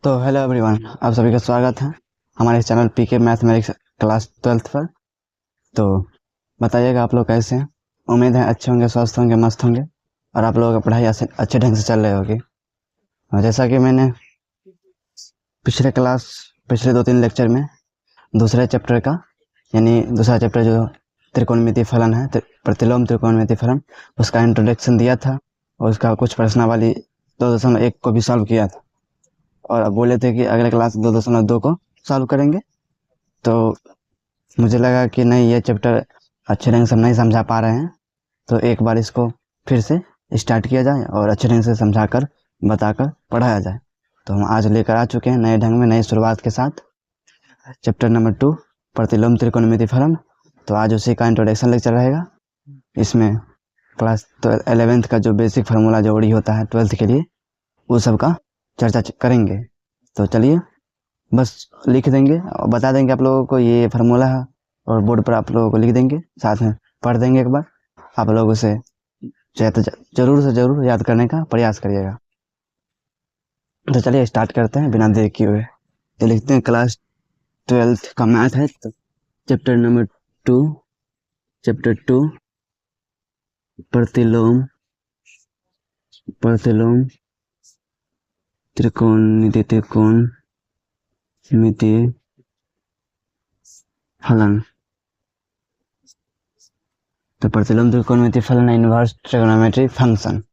तो hello everyone, आप सभी का स्वागत है हमारे इस चैनल पीके मैथमेटिक्स क्लास 12th पर। तो बताइएगा आप लोग कैसे हैं। उम्मीद है अच्छे होंगे, स्वस्थ होंगे, मस्त होंगे और आप लोगों का पढ़ाई अच्छे ढंग से चल रही होगी। और जैसा कि मैंने पिछले 2-3 लेक्चर में दूसरे चैप्टर का यानी दूसरा चैप्टर जो त्रिकोणमितीय फलन है, प्रतिलोम त्रिकोणमितीय फलन, उसका इंट्रोडक्शन दिया था और उसका कुछ प्रश्नावली 2.1 को भी सॉल्व किया था। और अब बोले थे कि अगले क्लास 2.2 को सॉल्व करेंगे। तो मुझे लगा कि नहीं, ये चैप्टर अच्छे ढंग से नहीं समझा पा रहे हैं, तो एक बार इसको फिर से स्टार्ट किया जाए और अच्छे ढंग से समझाकर बताकर पढ़ाया जाए। तो हम आज लेकर आ चुके हैं नए ढंग में, नई शुरुआत के साथ चैप्टर नंबर 2 प्रतिलोम त्रिकोणमितीय फलन। तो आज उसी का इंट्रोडक्शन लेक्चर रहेगा। इसमें क्लास 11th का जो बेसिक फार्मूला जो ओडी होता है 12th के लिए, वो सब का चर्चा करेंगे। तो चलिए बस लिख देंगे और बता देंगे आप लोगों को ये फार्मूला है, और बोर्ड पर आप लोगों को लिख देंगे, साथ में पढ़ देंगे एक बार। आप लोग उसे जरूर से जरूर याद करने का प्रयास करिएगा। तो चलिए स्टार्ट करते हैं बिना देर किए हुए। तो लिखते हैं क्लास 12th का मैथ है, तो चैप्टर नंबर 2 प्रतिलोम त्रिकोणमितीय फलन। तो प्रतिलोम त्रिकोणमितीय फलन है इनवर्स ट्रिगोनोमेट्री फंक्शन।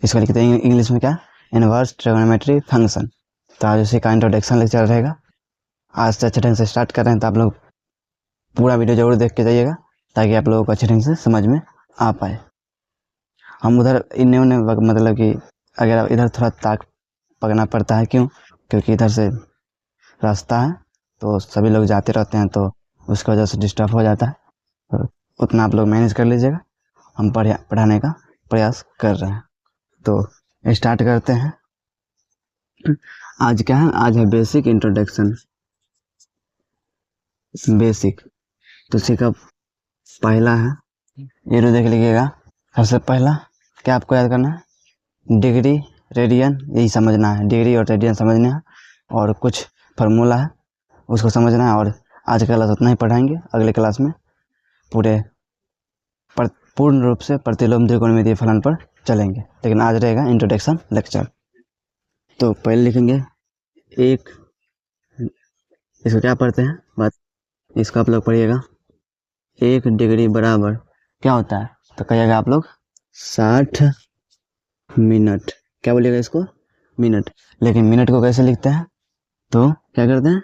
इसको लिखते हैं इंग्लिश में क्या, इनवर्स ट्रिगोनोमेट्री फंक्शन। तो आज उसी का इंट्रोडक्शन लेक्चर रहेगा। आज से अच्छे ढंग से स्टार्ट कर रहे हैं, तो आप लोग पूरा वीडियो जरूर देख के जाइएगा ताकि आप लोगों को अच्छे ढंग से समझ में आ पाए। हम उधर इन्हें उन्हें मतलब कि अगर इधर थोड़ा ताक पकड़ना पड़ता है, क्योंकि इधर से रास्ता है तो सभी लोग जाते रहते हैं, तो उसकी वजह से डिस्टर्ब हो जाता है। तो उतना आप लोग मैनेज कर लीजिएगा, हम पढ़ाने का प्रयास कर रहे हैं। तो स्टार्ट करते हैं। आज क्या है, आज है बेसिक इंट्रोडक्शन, बेसिक। तो उसी का पहला है, ये तो देख लीजिएगा। सबसे पहला क्या आपको याद करना है, डिग्री रेडियन, यही समझना है, डिग्री और रेडियन समझना है, और कुछ फार्मूला है उसको समझना है। और आज का क्लास उतना ही पढ़ाएंगे, अगले क्लास में पूर्ण रूप से प्रतिलोम त्रिकोणमितीय फलन पर चलेंगे, लेकिन आज रहेगा इंट्रोडक्शन लेक्चर। तो पहले लिखेंगे एक, इसको क्या पढ़ते हैं बात, इसको आप लोग पढ़िएगा। 1 डिग्री बराबर क्या होता है, तो कहिएगा आप लोग 60 मिनट। क्या बोलिएगा इसको, मिनट। लेकिन मिनट को कैसे लिखते हैं, तो क्या करते हैं,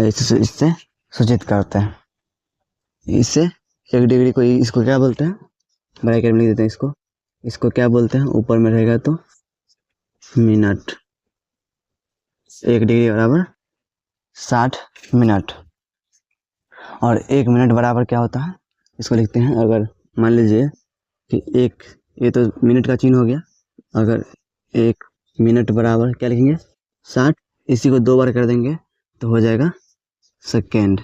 इससे सूचित करते हैं। इससे 1 डिग्री को इसको क्या बोलते हैं, ब्रैकेट में लिख देते हैं इसको क्या बोलते हैं, ऊपर में रहेगा तो मिनट। 1 डिग्री बराबर 60 मिनट। और 1 मिनट बराबर क्या होता है, इसको लिखते हैं, अगर मान लीजिए कि ये तो मिनट का चिन्ह हो गया, अगर 1 मिनट बराबर क्या लिखेंगे 60, इसी को 2 बार कर देंगे तो हो जाएगा सेकेंड।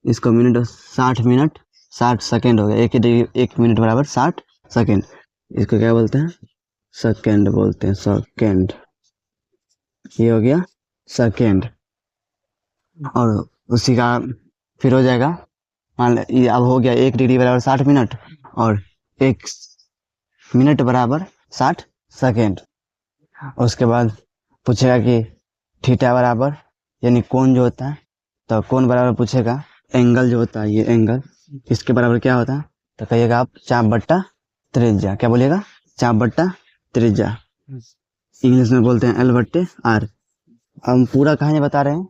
इसको मिनट 60 मिनट 60 सेकेंड हो गया। 1 मिनट बराबर 60 सेकेंड। इसको क्या बोलते हैं, सेकेंड बोलते हैं, सेकेंड। ये हो गया सेकेंड। और उसी का फिर हो जाएगा, मान ये अब हो गया 1 डिग्री बराबर 60 मिनट और 1 मिनट बराबर 60 सेकेंड। उसके बाद पूछेगा कि थीटा बराबर यानी कोण जो होता है, तो कोण बराबर पूछेगा एंगल जो होता है, ये एंगल, इसके बराबर क्या होता है, तो कहिएगा आप चाप बट्टा त्रिज्या। क्या बोलिएगा, चाप बट्टा त्रिज्या। इंग्लिश में बोलते हैं L/R। हम पूरा कहानी बता रहे हैं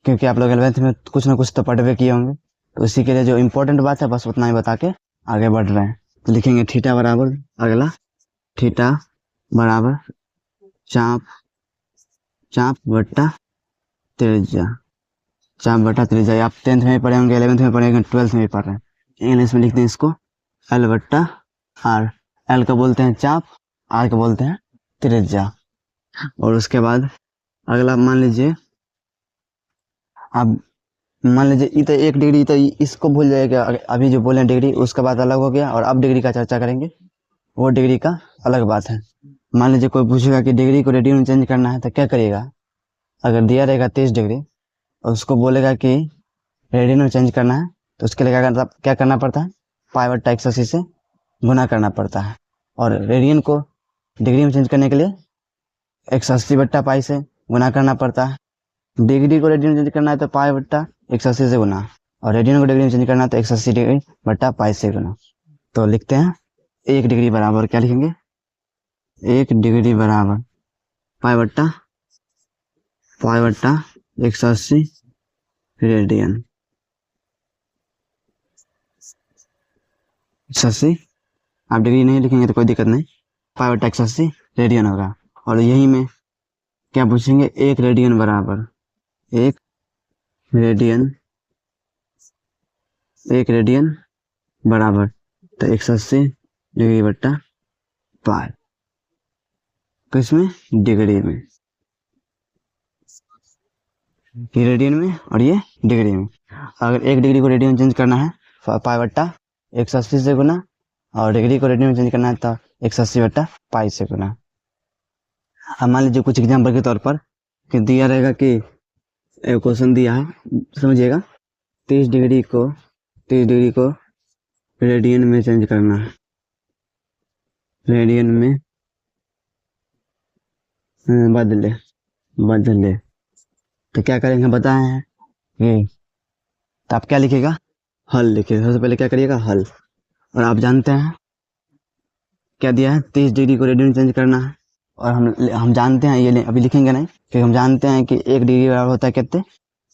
क्योंकि आप लोग 11th में कुछ ना कुछ तो पढ़वे किए होंगे, तो इसी के लिए जो इम्पोर्टेंट बात है बस उतना ही बता के आगे बढ़ रहे हैं। तो लिखेंगे थीटा बराबर, अगला थीटा बराबर चाप बट्टा त्रिज्या। चाप बट्टा त्रिज्या आप 10th में भी पढ़े होंगे, 11th में पढ़े होंगे, 12th में भी पढ़ रहे हैं। इंग्लिश में लिखते हैं इसको L/R। L को बोलते हैं चाप, R को बोलते हैं त्रिज्या। और उसके बाद अगला मान लीजिए, अब मान लीजिए तो 1 डिग्री, तो इसको भूल जाएगा, अभी जो बोले डिग्री उसका बात अलग हो गया, और अब डिग्री का चर्चा करेंगे, वो डिग्री का अलग बात है। मान लीजिए कोई पूछेगा कि डिग्री को रेडियन में चेंज करना है तो क्या करिएगा। अगर दिया रहेगा 30 डिग्री और उसको बोलेगा कि रेडियन में चेंज करना है तो उसके लिए क्या करना पड़ता है, पाई बट्टा 180 से गुना करना पड़ता है। और रेडियन को डिग्री में चेंज करने के लिए 180 बट्टा पाई से गुना करना पड़ता है। डिग्री को रेडियन में चेंज करना है तो पाई बट्टा 180 से गुना, और रेडियन को डिग्री में चेंज करना है तो 180 डिग्री बट्टा पाई से गुना। तो लिखते हैं 1 डिग्री बराबर क्या लिखेंगे, 1 डिग्री बराबर पाई बट्टा 180 रेडियन। 180, आप डिग्री नहीं लिखेंगे तो कोई दिक्कत नहीं, पाई बट्टा 180 रेडियन होगा। और यही में क्या पूछेंगे, 1 रेडियन बराबर 1 रेडियन, 1 रेडियन बराबर तो 180 डिग्री बट्टा पाई, किसमें, डिग्री में, ये रेडियन में और ये डिग्री में। अगर 1 डिग्री को रेडियन में चेंज करना है पाई बट्टा 180 से गुना, और डिग्री को रेडियन में चेंज करना है तो 180 बट्टा पाई से गुना। अब मान लीजिए कुछ एग्जाम्पल के तौर पर कि दिया रहेगा कि क्वेश्चन दिया है, समझिएगा, 30 डिग्री को रेडियन में चेंज करना है, रेडियन में बदले तो क्या करेंगे बताए हैं कि, तो आप क्या लिखेगा, हल लिखिएगा। सबसे पहले क्या करिएगा, हल। और आप जानते हैं क्या दिया है, 30 डिग्री को रेडियन में चेंज करना है, और हम जानते हैं, ये अभी लिखेंगे नहीं क्योंकि हम जानते हैं कि 1 डिग्री बराबर होता है कितने,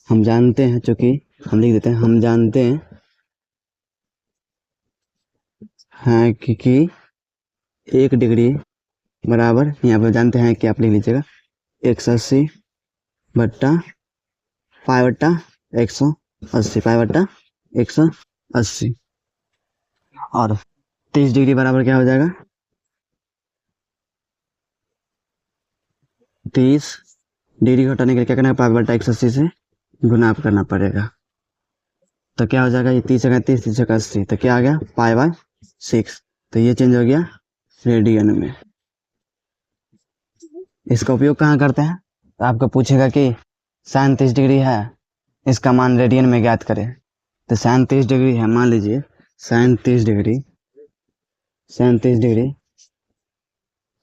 हम जानते हैं, चूंकि हम लिख देते हैं, हम जानते हैं कि 1 डिग्री बराबर, यहाँ पर जानते हैं कि आप लिख लीजिएगा 180 बट्टा पाई बट्टा 180, पाई बट्टा 180। और 30 डिग्री बराबर क्या हो जाएगा, 30 डिग्री हटाने के लिए क्या करना है, पाई बट्टा 180 से गुना करना पड़ेगा। तो क्या हो जाएगा, ये 30 जगह 30, 30 जगह 80, तो क्या आ गया, पाई बाय 6। तो ये चेंज हो गया रेडियन में। इसका उपयोग कहाँ करते हैं, तो आपको पूछेगा कि साइन 30 डिग्री है, इसका मान रेडियन में ज्ञात करें। तो साइन 30 डिग्री है, मान लीजिए साइन 30 डिग्री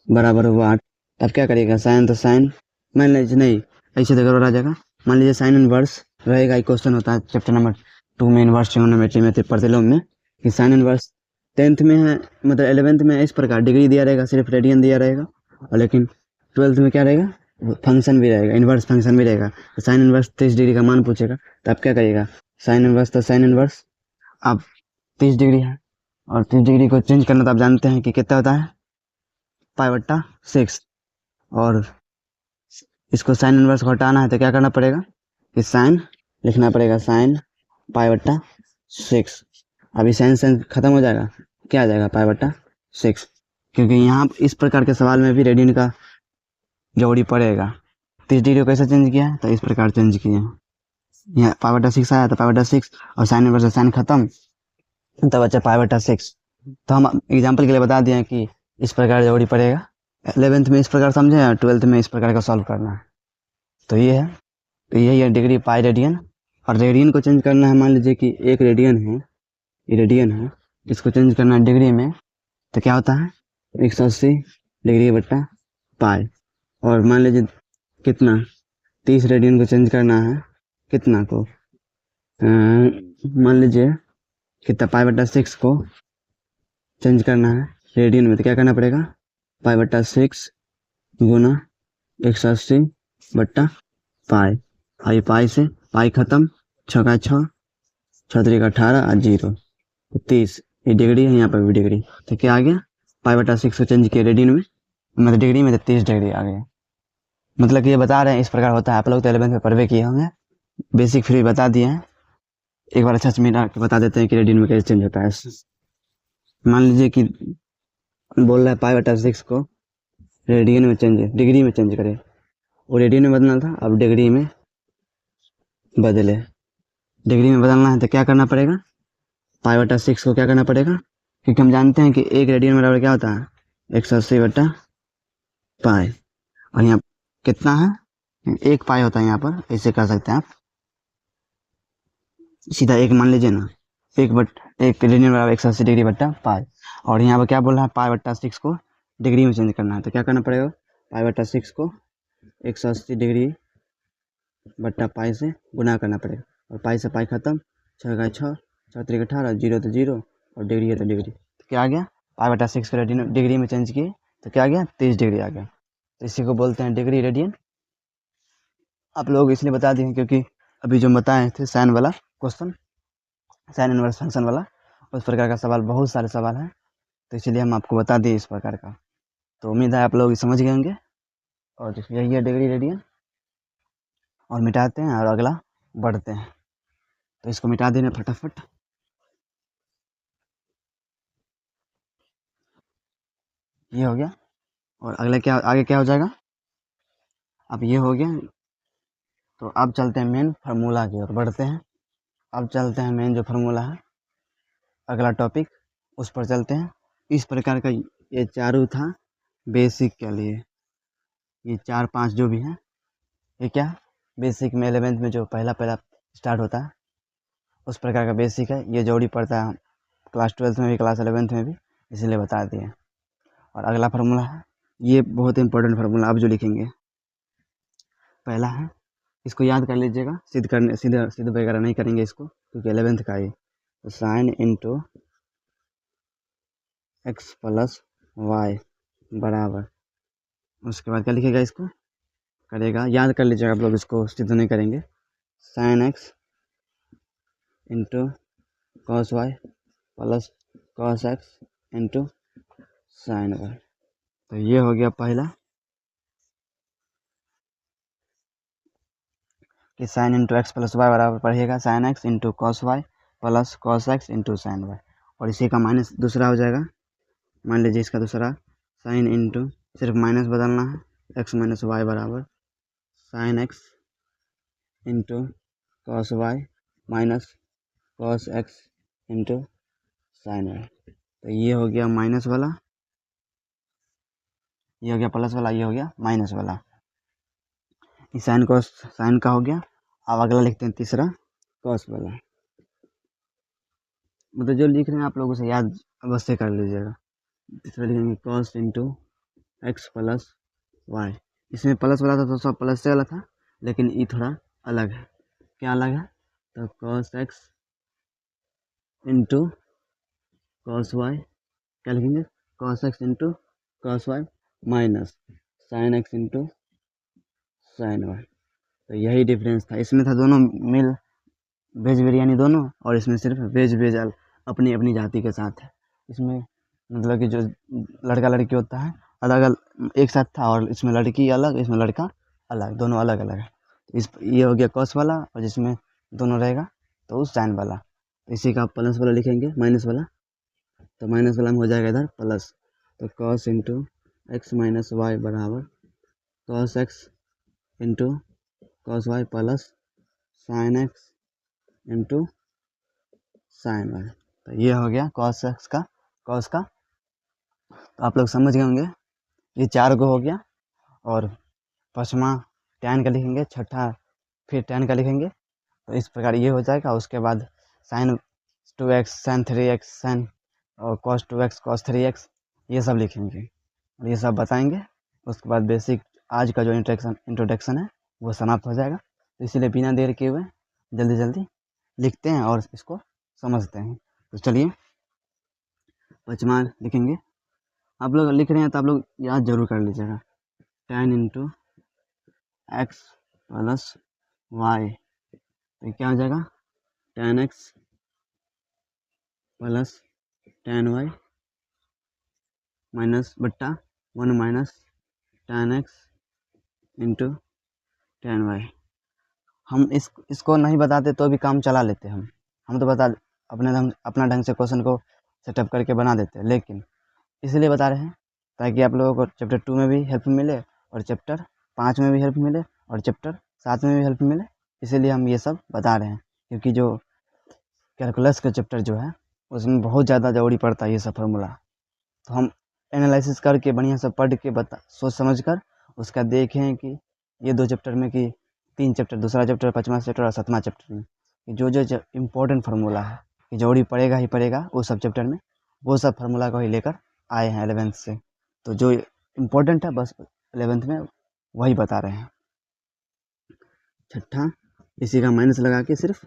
बराबर 8। अब क्या करिएगा, साइन तो साइन, मान लीजिए नहीं ऐसे तो गड़बड़ आ जाएगा, मान लीजिए साइन इनवर्स रहेगा। एक क्वेश्चन होता है चैप्टर नंबर 2 में, इनवर्स ट्रिग्नोमेट्री में प्रतिलोम में, कि साइन इनवर्स 10th में है, मतलब 11th में इस प्रकार डिग्री दिया रहेगा, सिर्फ रेडियन दिया रहेगा, और लेकिन 12th में क्या रहेगा, फंक्शन भी रहेगा, इनवर्स फंक्शन भी रहेगा। तो साइन इनवर्स 30 डिग्री का मान पूछेगा, तो आप क्या करिएगा, साइन इनवर्स तो साइन इनवर्स, अब 30 डिग्री है और 30 डिग्री को चेंज करना तो आप जानते हैं कि कितना होता है, पाई बट्टा 6। और इसको साइन इनवर्स को हटाना है तो क्या करना पड़ेगा, कि साइन लिखना पड़ेगा, साइन पाई बट्टा 6। अभी साइन साइन खत्म हो जाएगा, क्या आ जाएगा, पाई बट्टा 6, क्योंकि यहाँ इस प्रकार के सवाल में भी रेडियन का जोड़ी पड़ेगा। 30 डिग्री को कैसे चेंज किया है, तो इस प्रकार चेंज किया है, यहाँ पाई बट्टा 6 आया तो पाई बट्टा 6, और साइन इनवर्स साइन खत्म तब बचा पाई बट्टा 6। तो हम एग्जाम्पल के लिए बता दिए कि इस प्रकार जोड़ी पड़ेगा। 11th में इस प्रकार समझे और 12th में इस प्रकार का सॉल्व करना है। तो ये है, तो यही है डिग्री पाई रेडियन। और रेडियन को चेंज करना है, मान लीजिए कि 1 रेडियन है, ये रेडियन है, इसको चेंज करना है डिग्री में, तो क्या होता है 180 डिग्री बट्टा पाई। और मान लीजिए कितना, 30 रेडियन को चेंज करना है, कितना को, मान लीजिए कितना, पाई बट्टा 6 को चेंज करना है रेडियन में, तो क्या करना पड़ेगा, पाई बट्टा 6 गुना 180 बट्टा पाई। और ये पाई से पाई खत्म, 6 का 6, 6 3 का 18 और 0 तो 30, ये डिग्री है, यहाँ पर भी डिग्री, तो क्या आ गया, पाई बट्टा 6 को चेंज किया रेडियन में, मतलब डिग्री में, तो 30 डिग्री आ गया। मतलब कि ये बता रहे हैं इस प्रकार होता है। आप लोग तो 11th में पढ़वे किए होंगे, बेसिक फिर बता दिए हैं, एक बार अच्छा से मिला के बता देते हैं कि रेडियन में कैसे चेंज होता है। मान लीजिए कि बोल रहा है पाई बट्टा 6 को रेडियन में चेंज, डिग्री में चेंज करे, वो रेडियन में बदलना था, अब डिग्री में बदले, डिग्री में बदलना है तो क्या करना पड़ेगा, पाई बट्टा 6 को क्या करना पड़ेगा, क्योंकि हम जानते हैं कि 1 रेडियन बराबर क्या होता है, 180 बट्टा पाई, और यहाँ कितना है, 1 पाई होता है यहाँ पर, ऐसे कर सकते हैं आप सीधा, एक मान लीजिए ना, एक लीनियर बराबर 180 डिग्री बट्टा पाई, और यहाँ पर क्या बोल रहा है, पाई बट्टा 6 को डिग्री में चेंज करना है, तो क्या करना पड़ेगा, पाई बट्टा 6 को 180 डिग्री बट्टा पाई से गुना करना पड़ेगा, और पाई से पाई खत्म, 6 का 6, 6 3 18, 0 तो 0, और डिग्री है तो डिग्री, तो क्या आ गया, पाई बट्टा 6 को डिग्री में चेंज किए तो क्या आ गया, 30 डिग्री आ गया, तो इसी को बोलते हैं डिग्री रेडियन। आप लोग इसलिए बता दिए क्योंकि अभी जो बताए थे साइन वाला क्वेश्चन, साइन इनवर्स फंक्शन वाला, उस प्रकार का सवाल, बहुत सारे सवाल हैं, तो इसलिए हम आपको बता दिए इस प्रकार का, तो उम्मीद है आप लोग समझ गए होंगे, और यही है डिग्री रेडियन, और मिटाते हैं और अगला बढ़ते हैं, तो इसको मिटा देना फटाफट, ये हो गया, और अगला क्या, आगे क्या हो जाएगा, अब ये हो गया, तो अब चलते हैं मेन फार्मूला की ओर बढ़ते हैं, अब चलते हैं मेन जो फार्मूला है, अगला टॉपिक उस पर चलते हैं। इस प्रकार का ये चारों था बेसिक के लिए, ये 4 5 जो भी हैं, ये क्या बेसिक में 11th में जो पहला स्टार्ट होता है उस प्रकार का बेसिक है, ये जोड़ी पड़ता है क्लास 12th में भी, क्लास 11th में भी, इसीलिए बता दिए। और अगला फार्मूला है, ये बहुत इंपॉर्टेंट फार्मूला आप जो लिखेंगे, पहला है, इसको याद कर लीजिएगा, सिद्ध वगैरह नहीं करेंगे इसको, क्योंकि 11th का ये, तो sine into x plus Y बराबर, उसके बाद क्या लिखेगा, इसको करेगा, याद कर लीजिएगा आप लोग, इसको सिद्ध नहीं करेंगे, sine x into cos Y plus cos x into sine Y, तो ये हो गया पहला, कि sine into x plus Y बराबर पड़ेगा sine x into cos Y plus cos x into sine Y, और इसी का माइनस दूसरा हो जाएगा, मान लीजिए इसका दूसरा साइन इंटू, सिर्फ माइनस बदलना है, एक्स माइनस वाई बराबर sine x into cos Y minus cos x into sine Y, तो ये हो गया माइनस वाला, ये हो गया प्लस वाला, ये हो गया माइनस वाला, इस साइन का हो गया। अब अगला लिखते हैं तीसरा कॉस वाला, मतलब जो लिख रहे हैं आप लोग उसे याद अवश्य कर लीजिएगा। तीसरा लिखेंगे cos into x plus Y, इसमें प्लस वाला था तो सब प्लस से वाला था, लेकिन ये थोड़ा अलग है, क्या अलग है, तो cos x into cos y, क्या लिखेंगे, cos x into cos Y minus sine x into sine Y, तो यही डिफरेंस था, इसमें था दोनों मिल वेज बिरयानी दोनों, और इसमें सिर्फ वेज अपनी अपनी जाति के साथ है, इसमें मतलब कि जो लड़का लड़की होता है अलग अलग एक साथ था, और इसमें लड़की अलग, इसमें लड़का अलग, दोनों अलग अलग है, ये हो गया कॉस वाला, और जिसमें दोनों रहेगा तो उस साइन वाला, तो इसी का प्लस वाला लिखेंगे माइनस वाला, तो माइनस वाला में हो जाएगा इधर प्लस, तो cos into x minus Y बराबर cos x into cos Y plus sine x into sine Y, तो ये हो गया कॉस एक्स का कॉस का, तो आप लोग समझ गए होंगे, ये 4 को हो गया, और पाँचवा tan का लिखेंगे, छठा फिर tan का लिखेंगे, तो इस प्रकार ये हो जाएगा, उसके बाद sine 2x sine 3x sine और cos 2x cos 3x ये सब लिखेंगे, और ये सब बताएंगे, उसके बाद बेसिक आज का जो इंट्रोडक्शन है वो समाप्त हो जाएगा, तो इसीलिए बिना देर किए हुए जल्दी जल्दी लिखते हैं और इसको समझते हैं, तो चलिए पाँचवा लिखेंगे, आप लोग लिख रहे हैं तो आप लोग याद जरूर कर लीजिएगा, tan into x plus y, तो क्या हो जाएगा, tan x plus tan y minus बट्टा 1 minus tan x into tan y, हम इसको नहीं बताते तो भी काम चला लेते, हम तो अपना ढंग से क्वेश्चन को सेटअप करके बना देते हैं, लेकिन इसलिए बता रहे हैं ताकि आप लोगों को चैप्टर 2 में भी हेल्प मिले, और चैप्टर 5 में भी हेल्प मिले, और चैप्टर 7 में भी हेल्प मिले, इसीलिए हम ये सब बता रहे हैं, क्योंकि जो कैलकुलस का चैप्टर जो है उसमें बहुत ज़्यादा जरूरी पड़ता है ये सब फार्मूला, तो हम एनालिसिस करके बढ़िया से पढ़ के सोच समझ कर उसका देखें कि ये 2 चैप्टर में कि 3 चैप्टर, दूसरा चैप्टर, 5वां चैप्टर और 7वां चैप्टर में जो जो इम्पोर्टेंट फार्मूला है कि जरूरी पड़ेगा ही पड़ेगा वो सब चैप्टर में, वो सब फार्मूला को ही लेकर आए हैं 11th से। तो जो इम्पोर्टेंट है बस 11th में वही बता रहे हैं। छठा, इसी का माइनस लगा के सिर्फ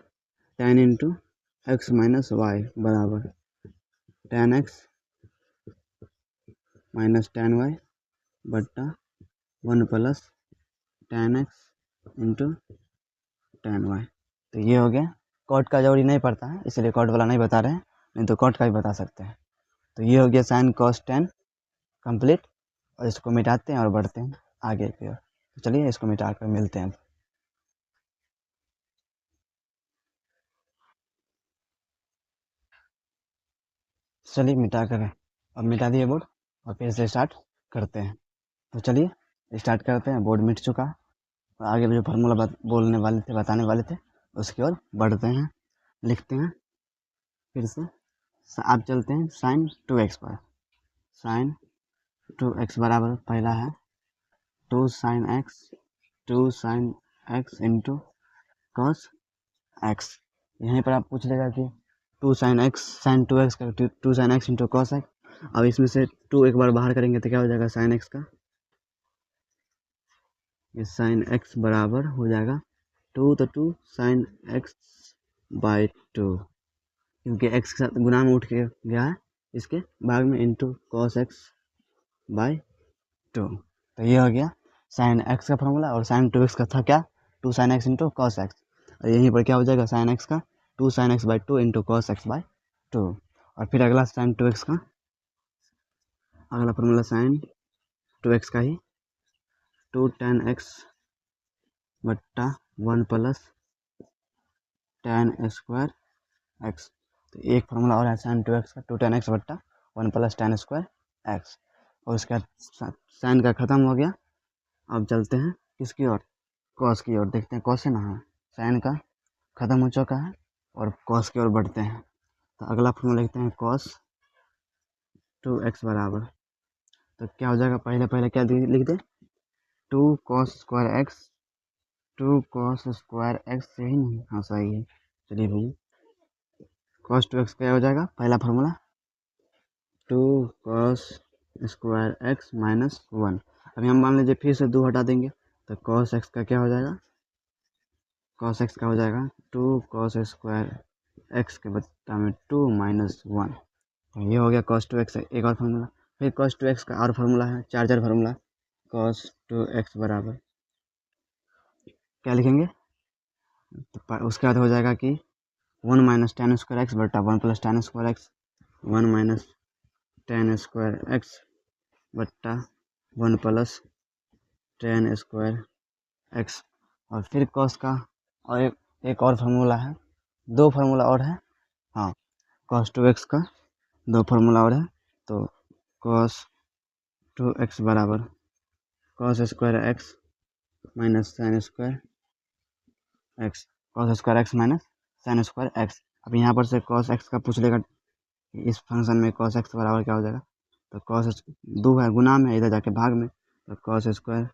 tan into x minus Y बराबर tan x minus tan y बट्टा 1 plus tan x into tan y। तो ये हो गया। कॉट का जरूरी नहीं पड़ता है इसलिए कॉट वाला नहीं बता रहे हैं, नहीं तो कॉट का भी बता सकते हैं। तो ये हो गया साइन कॉस tan कंप्लीट, और इसको मिटाते हैं और बढ़ते हैं आगे की ओर। तो चलिए इसको मिटा कर मिलते हैं। चलिए मिटा कर अब मिटा दिए बोर्ड और फिर से स्टार्ट करते हैं। तो चलिए स्टार्ट करते हैं। बोर्ड मिट चुका और आगे जो फार्मूला बोलने वाले थे, बताने वाले थे, उसकी ओर बढ़ते हैं। लिखते हैं फिर से। आप चलते हैं साइन 2x पर। साइन 2x बराबर पहला है 2 sine x into cos x। यहीं पर आप पूछ लेगा कि 2 साइन x साइन 2x का 2 sine x into cos x। अब इसमें से 2 एक बार बाहर करेंगे तो क्या हो जाएगा साइन x का, ये साइन x बराबर हो जाएगा 2 तो 2 साइन x बाई 2, क्योंकि x के साथ गुना में उठ के गया है इसके भाग में इंटू कॉस x बाई 2। तो ये हो गया साइन x का फॉर्मूला। और साइन 2x का था क्या 2 sine x into cos x। और यहीं पर क्या हो जाएगा साइन x का 2 sine x by 2 into cos x by 2। और फिर अगला साइन 2x का अगला फॉर्मूला साइन 2x का ही 2 tan x बट्टा 1 प्लस tan स्क्वायर x। तो एक फार्मूला और है साइन 2x का 2 tan x बट्टा 1 प्लस tan स्क्वायर x। और उसका साइन का ख़त्म हो गया। अब चलते हैं किसकी ओर, कॉस की ओर। देखते हैं कॉस से ना, हाँ साइन का ख़त्म हो चुका है और कॉस की ओर बढ़ते हैं। तो अगला फॉर्मूला लिखते हैं कॉस 2x बराबर, तो क्या हो जाएगा पहले पहले क्या लिख दे 2 cos square x, 2 cos square x. सही नहीं, हाँ सही है। चलिए भैया कॉस 2x क्या हो जाएगा पहला formula 2 cos square x minus 1। अभी हम मान लीजिए फिर से 2 हटा देंगे तो कॉस x का क्या हो जाएगा, कॉस x का हो जाएगा 2 कॉस स्क्वायर एक्स के बदला में 2 माइनस 1। तो ये हो गया cos 2x। एक और फार्मूला, फिर cos 2x का और फार्मूला है चार्जर फार्मूला cos 2x बराबर क्या लिखेंगे, तो उसके बाद हो जाएगा कि 1 माइनस टेन स्क्वायर एक्स बटा 1 plus ten square x, 1 minus ten square x बट्टा 1 प्लस टेन स्क्वायर एक्स। और फिर कॉस का और एक और फार्मूला है, 2 फार्मूला और है, हाँ cos 2x का 2 फार्मूला और है। तो cos 2x बराबर cos square x minus sine square x, cos square x minus sine square x. अब यहाँ पर से cos x का पूछ लेगा कि इस फंक्शन में cos x बराबर क्या हो जाएगा, तो cos 2 है गुना में, इधर जाके भाग में, तो cos square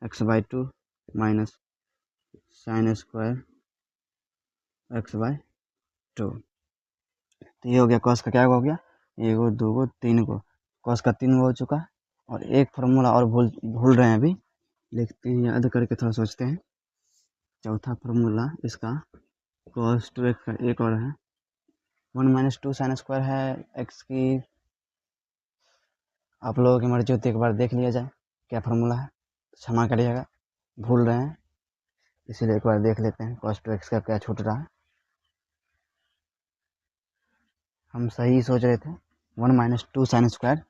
x by 2 minus sine square x by 2। तो ये हो गया cos का क्या हो गया, 1 2 3 cos का 3 हो चुका। और एक फार्मूला और भूल रहे हैं अभी, लिखते हैं याद करके थोड़ा सोचते हैं। चौथा फार्मूला इसका cos 2x का एक और है 1 माइनस 2 साइन स्क्वायर है एक्स की। आप लोगों की मर्जी होती है, एक बार देख लिया जाए क्या फार्मूला है, क्षमा करिएगा भूल रहे हैं, इसीलिए एक बार देख लेते हैं cos 2x का क्या छूट रहा है। हम सही सोच रहे थे 1 माइनस 2 साइन स्क्वायर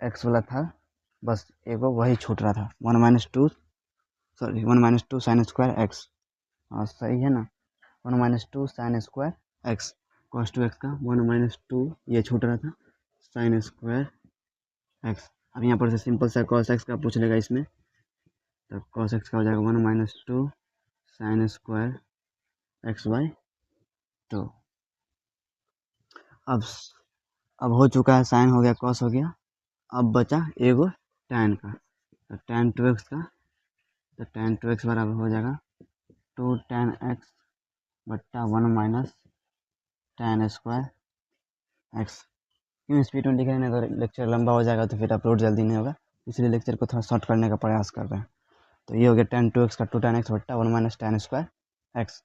एक्स वाला था, बस एगो वही छूट रहा था 1 minus 2 sorry 1 minus 2 sine square x. हाँ सही है ना, 1 minus 2 sine square x, cos 2x का 1 माइनस 2 ये छूट रहा था साइन स्क्वायर एक्स। अब यहाँ पर से सिंपल सा cos x का पूछ लेगा इसमें, तो cos x का हो जाएगा 1 minus 2 sine square x by 2। अब अब हो चुका है साइन हो गया cos हो गया, अब बचा एगो tan का, तो tan 2x का, तो tan 2x बराबर हो जाएगा 2 tan x बट्टा 1 माइनस tan स्क्वायर x। क्यों स्पीड में लिख रहे हैं, अगर लेक्चर लंबा हो जाएगा तो फिर अपलोड जल्दी नहीं होगा, इसलिए लेक्चर को थोड़ा शॉर्ट करने का प्रयास कर रहे हैं। तो ये हो गया tan 2x का 2 tan x बट्टा 1 माइनस tan स्क्वायर x।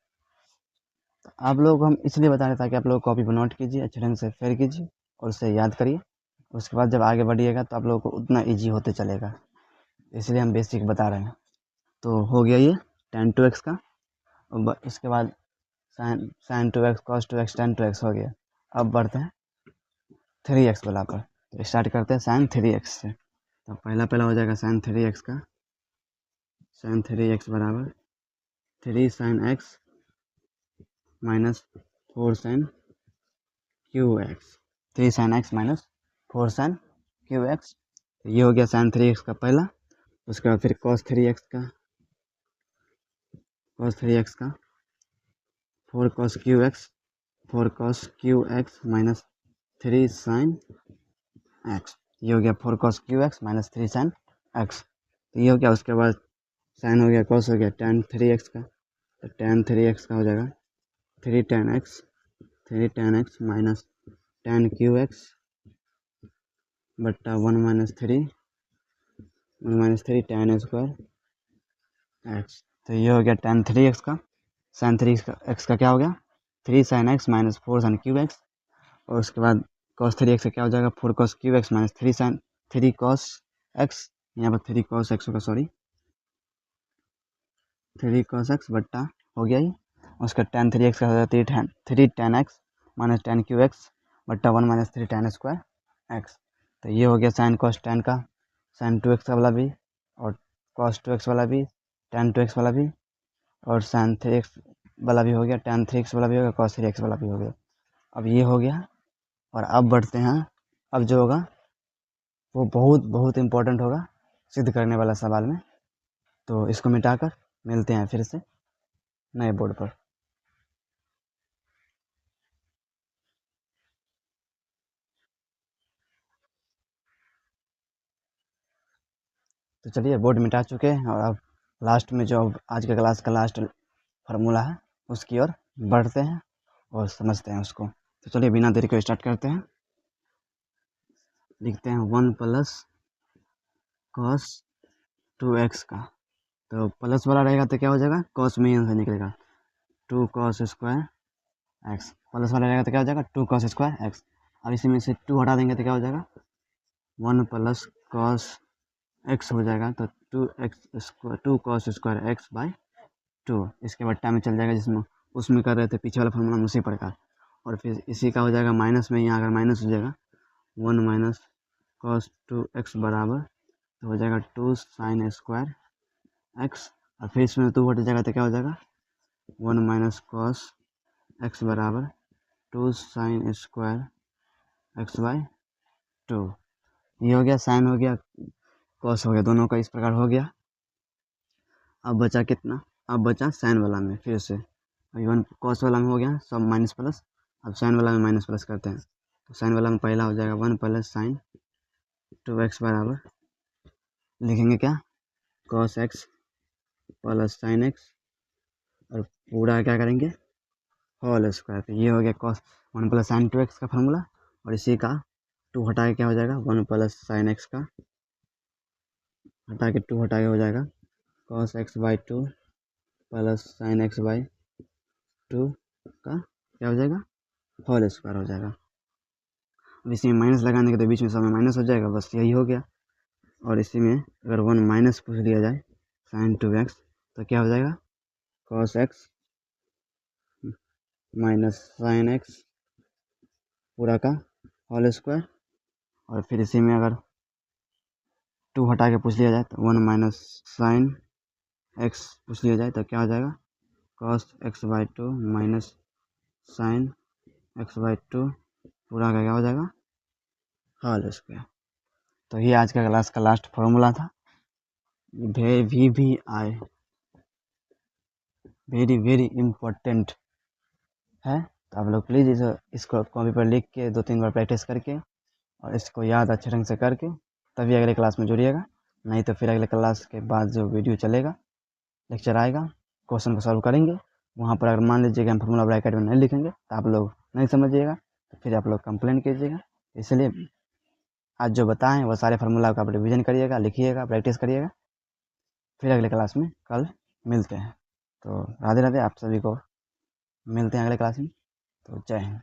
तो आप लोग हम इसलिए बता रहे ताकि आप लोग कॉपी पर नोट कीजिए, अच्छे ढंग से फेर कीजिए और उसे याद करिए। उसके बाद जब आगे बढ़िएगा तो आप लोगों को उतना ईजी होते चलेगा, इसलिए हम बेसिक बता रहे हैं। तो हो गया ये tan 2x का, और इसके बाद sin 2x cos 2x tan 2x हो गया। अब बढ़ते हैं 3x वाला पर, तो स्टार्ट करते हैं sin 3x से। तो पहला हो जाएगा sin 3x का, sin 3x बराबर 3 sin x minus 4 sin QX, 3 sin x minus 4 sin QX। ये हो गया sin 3x का पहला। उसके बाद फिर cos 3x का, cos 3x का 4 cos QX, 4 cos QX minus 3 sin x। ये हो गया 4 cos QX minus 3 sin x। तो ये हो गया। उसके बाद sin हो गया, cos हो गया tan 3x का, तो tan 3x का हो जाएगा 3 tan x minus tan QX बट्टा 1 माइनस 3 tan स्क्वायर x। तो ये हो गया tan 3x का। sin 3x का क्या हो गया 3 sin x minus 4 sin QX। और उसके बाद cos 3x का क्या हो जाएगा 4 cos QX minus 3 cos x, यहाँ पर 3 cos x होगा, सॉरी 3 cos x बट्टा हो गया ही। उसका tan 3x का हो जाएगा 3 tan x minus tan QX बट्टा 1 माइनस 3 tan स्क्वायर x। तो ये हो गया sin cos tan का, sin 2x का वाला भी, और cos 2x वाला भी, tan 2x वाला भी, और sin 3x वाला भी हो गया, tan 3x वाला भी हो गया, cos 3x वाला भी हो गया। अब ये हो गया। और अब बढ़ते हैं, अब जो होगा वो बहुत बहुत इम्पोर्टेंट होगा सिद्ध करने वाला सवाल में। तो इसको मिटाकर मिलते हैं फिर से नए बोर्ड पर। तो चलिए बोर्ड मिटा चुके हैं, और अब लास्ट में जो आज के क्लास का लास्ट फार्मूला है उसकी ओर बढ़ते हैं और समझते हैं उसको। तो चलिए बिना देरी को स्टार्ट करते हैं। लिखते हैं 1 प्लस cos 2x का, तो प्लस वाला रहेगा तो क्या हो जाएगा cos में यहाँ से निकलेगा 2 cos स्क्वायर x। प्लस वाला रहेगा तो क्या हो जाएगा 2 cos स्क्वायर x। अब इसी में से 2 हटा देंगे तो क्या हो जाएगा 1 प्लस cos x हो जाएगा, तो 2 cos स्क्वायर x बाई 2। इसके बट्टा में चल जाएगा, जिसमें उसमें कर रहे थे पीछे वाला फॉर्मूला उसी प्रकार। और फिर इसी का हो जाएगा माइनस में, यहाँ अगर माइनस हो जाएगा 1 माइनस cos 2x बराबर तो हो जाएगा 2 sin स्क्वायर x। और फिर इसमें 2 हट जाएगा तो क्या हो जाएगा 1 माइनस cos x बराबर 2 sin स्क्वायर x बाई 2। ये हो गया, साइन हो गया, cos हो गया, दोनों का इस प्रकार हो गया। अब बचा कितना, अब बचा साइन वाला में फिर से, अभी 1 cos वाला में हो गया सब माइनस प्लस, अब साइन वाला में माइनस प्लस करते हैं। तो साइन वाला में पहला हो जाएगा 1 प्लस साइन 2x बराबर लिखेंगे क्या cos x plus sign x, और पूरा क्या करेंगे होल स्क्वायर। तो ये हो गया cos 1 प्लस साइन 2x का फार्मूला, और इसी का 2 हटा के क्या हो जाएगा 1 प्लस साइन x का, हटा के 2 हटा के हो जाएगा cos x by 2 plus sign x by 2 का क्या हो जाएगा होल स्क्वायर हो जाएगा। अब इसी में माइनस लगाने के तो बीच में सब में माइनस हो जाएगा, बस यही हो गया। और इसी में अगर 1 माइनस पूछ लिया जाए साइन 2x तो क्या हो जाएगा cos x minus sine x पूरा का होल स्क्वायर। और फिर इसी में अगर 2 हटा के पूछ लिया जाए तो 1 माइनस साइन x पूछ लिया जाए तो क्या हो जाएगा cos x by 2 minus sine x by 2 पूरा का क्या हो जाएगा होल स्क्वायर। तो ये आज का क्लास का लास्ट फॉर्मूला था। VBI वेरी वेरी इम्पोर्टेंट है, तो आप लोग प्लीज़ इसको कॉपी पर लिख के 2-3 बार प्रैक्टिस करके और इसको याद अच्छे ढंग से करके तभी अगले क्लास में जुड़िएगा, नहीं तो फिर अगले क्लास के बाद जो वीडियो चलेगा, लेक्चर आएगा, क्वेश्चन को सॉल्व करेंगे, वहाँ पर अगर मान लीजिए कि हम फार्मूला ब्रैकेट में नहीं लिखेंगे तो आप लोग नहीं समझिएगा, तो फिर आप लोग कंप्लेन कीजिएगा। इसलिए आज जो बताएं वो सारे फार्मूला का आप रिविजन करिएगा, लिखिएगा, प्रैक्टिस करिएगा, फिर अगले क्लास में कल मिलते हैं। तो राधे राधे, आप सभी को मिलते हैं अगले क्लास में। तो जय हिंद।